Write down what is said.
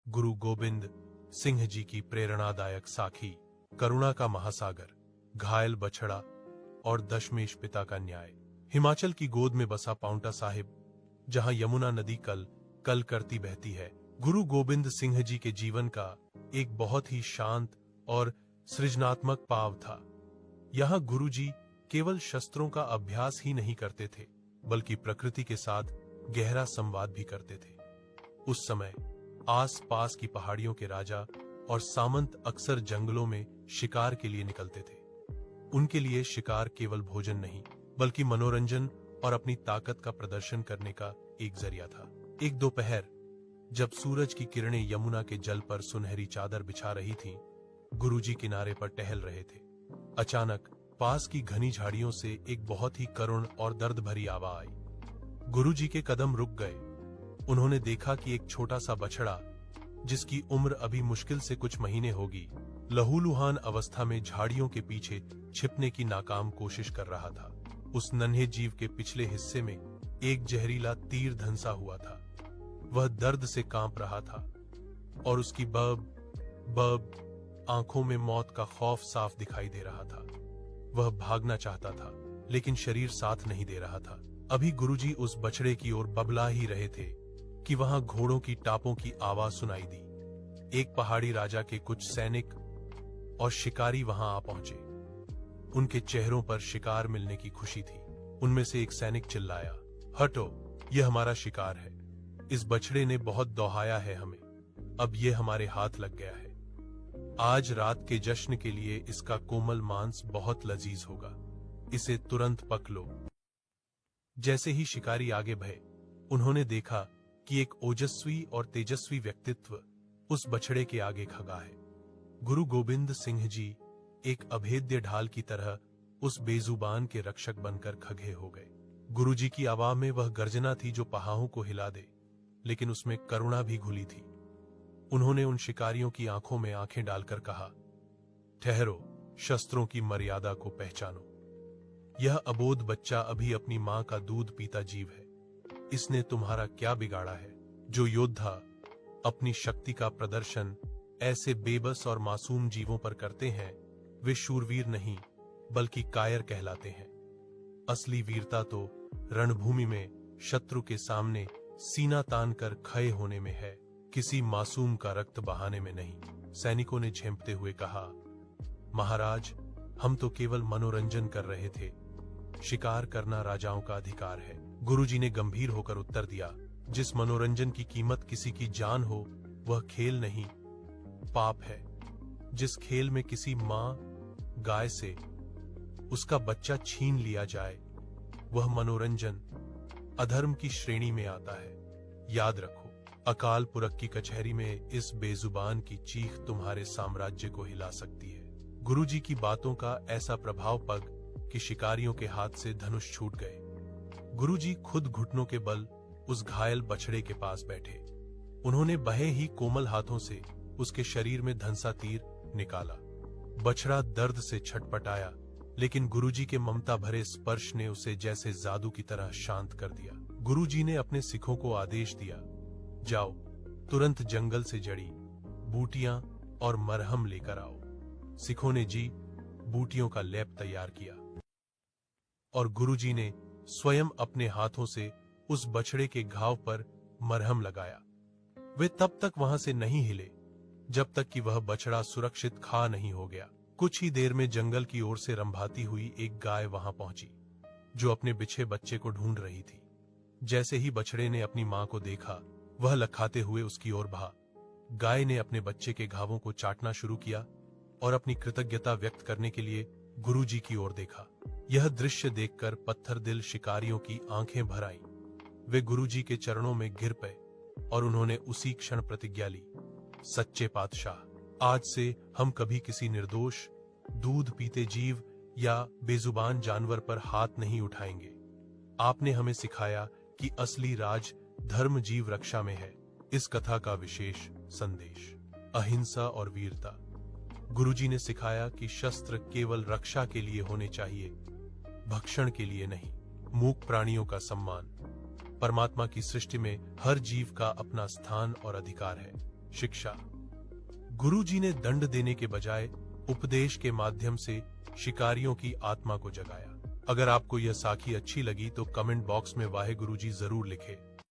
गुरु गोबिंद सिंह जी की प्रेरणादायक साखी, करुणा का महासागर, घायल बछड़ा और दशमेश पिता का न्याय। हिमाचल की गोद में बसा पांवटा साहिब, जहां यमुना नदी कल कल करती बहती है, गुरु गोबिंद सिंह जी के जीवन का एक बहुत ही शांत और सृजनात्मक पाव था। यहाँ गुरु जी केवल शस्त्रों का अभ्यास ही नहीं करते थे, बल्कि प्रकृति के साथ गहरा संवाद भी करते थे। उस समय आस पास की पहाड़ियों के राजा और सामंत अक्सर जंगलों में शिकार के लिए निकलते थे। उनके लिए शिकार केवल भोजन नहीं, बल्कि मनोरंजन और अपनी ताकत का प्रदर्शन करने का एक जरिया था। एक दोपहर, जब सूरज की किरणें यमुना के जल पर सुनहरी चादर बिछा रही थीं, गुरुजी किनारे पर टहल रहे थे। अचानक पास की घनी झाड़ियों से एक बहुत ही करुण और दर्द भरी आवाज आई। गुरुजी के कदम रुक गए। उन्होंने देखा कि एक छोटा सा बछड़ा, जिसकी उम्र अभी मुश्किल से कुछ महीने होगी, लहूलुहान अवस्था में झाड़ियों के पीछे छिपने की नाकाम कोशिश कर रहा था। उस नन्हे जीव के पिछले हिस्से में एक जहरीला तीर धंसा हुआ था। वह दर्द से कांप रहा था और उसकी बब आंखों में मौत का खौफ साफ दिखाई दे रहा था। वह भागना चाहता था, लेकिन शरीर साथ नहीं दे रहा था। अभी गुरुजी उस बछड़े की ओर बबला ही रहे थे कि वहां घोड़ों की टापों की आवाज सुनाई दी। एक पहाड़ी राजा के कुछ सैनिक और शिकारी वहां आ पहुंचे। उनके चेहरों पर शिकार मिलने की खुशी थी। उनमें से एक सैनिक चिल्लाया, हटो, यह हमारा शिकार है। इस बछड़े ने बहुत दोहाया है हमें, अब यह हमारे हाथ लग गया है। आज रात के जश्न के लिए इसका कोमल मांस बहुत लजीज होगा, इसे तुरंत पक लो। जैसे ही शिकारी आगे बढ़े, उन्होंने देखा कि एक ओजस्वी और तेजस्वी व्यक्तित्व उस बछड़े के आगे खड़ा है। गुरु गोबिंद सिंह जी एक अभेद्य ढाल की तरह उस बेजुबान के रक्षक बनकर खड़े हो गए। गुरुजी की आवाज में वह गर्जना थी जो पहाड़ों को हिला दे, लेकिन उसमें करुणा भी घुली थी। उन्होंने उन शिकारियों की आंखों में आंखें डालकर कहा, ठहरो, शस्त्रों की मर्यादा को पहचानो। यह अबोध बच्चा अभी अपनी मां का दूध पीता जीव है। इसने तुम्हारा क्या बिगाड़ा है? जो योद्धा अपनी शक्ति का प्रदर्शन ऐसे बेबस और मासूम जीवों पर करते हैं, वे शूरवीर नहीं, बल्कि कायर कहलाते हैं। असली वीरता तो रणभूमि में शत्रु के सामने सीना तान कर खड़े होने में है, किसी मासूम का रक्त बहाने में नहीं। सैनिकों ने झेंपते हुए कहा, महाराज, हम तो केवल मनोरंजन कर रहे थे। शिकार करना राजाओं का अधिकार है। गुरुजी ने गंभीर होकर उत्तर दिया, जिस मनोरंजन की कीमत किसी की जान हो, वह खेल नहीं, पाप है। जिस खेल में किसी मां गाय से उसका बच्चा छीन लिया जाए, वह मनोरंजन अधर्म की श्रेणी में आता है। याद रखो, अकाल पुरख की कचहरी में इस बेजुबान की चीख तुम्हारे साम्राज्य को हिला सकती है। गुरुजी की बातों का ऐसा प्रभाव पग कि शिकारियों के हाथ से धनुष छूट गए। गुरुजी खुद घुटनों के बल उस घायल बछड़े के पास बैठे। उन्होंने बहे ही कोमल हाथों से उसके शरीर में धंसा तीर निकाला। बछड़ा दर्द से छटपटाया, लेकिन गुरुजी के ममता भरे स्पर्श ने उसे जैसे जादू की तरह शांत कर दिया। गुरुजी ने अपने सिखों को आदेश दिया, जाओ, तुरंत जंगल से जड़ी बूटियां और मरहम लेकर आओ। सिखों ने जी बूटियों का लेप तैयार किया और गुरुजी ने स्वयं अपने हाथों से उस बछड़े के घाव पर मरहम लगाया। वे तब तक वहां से नहीं हिले जब तक कि वह बछड़ा सुरक्षित खा नहीं हो गया। कुछ ही देर में जंगल की ओर से रंभाती हुई एक गाय वहां पहुंची, जो अपने बिछे बच्चे को ढूंढ रही थी। जैसे ही बछड़े ने अपनी मां को देखा, वह लखाते हुए उसकी ओर भागा। गाय ने अपने बच्चे के घावों को चाटना शुरू किया और अपनी कृतज्ञता व्यक्त करने के लिए गुरुजी की ओर देखा। यह दृश्य देखकर पत्थर दिल शिकारियों की आंखें भर आईं। वे गुरुजी के चरणों में गिर पड़े और उन्होंने उसी क्षण प्रतिज्ञा ली, सच्चे पातशाह, आज से हम कभी किसी निर्दोष दूध पीते जीव या बेजुबान जानवर पर हाथ नहीं उठाएंगे। आपने हमें सिखाया कि असली राज धर्म जीव रक्षा में है। इस कथा का विशेष संदेश अहिंसा और वीरता। गुरुजी ने सिखाया कि शस्त्र केवल रक्षा के लिए होने चाहिए, भक्षण के लिए नहीं। मूक प्राणियों का सम्मान। परमात्मा की सृष्टि में हर जीव का अपना स्थान और अधिकार है। शिक्षा। गुरुजी ने दंड देने के बजाय उपदेश के माध्यम से शिकारियों की आत्मा को जगाया। अगर आपको यह साखी अच्छी लगी तो कमेंट बॉक्स में वाहे गुरुजी जरूर लिखें।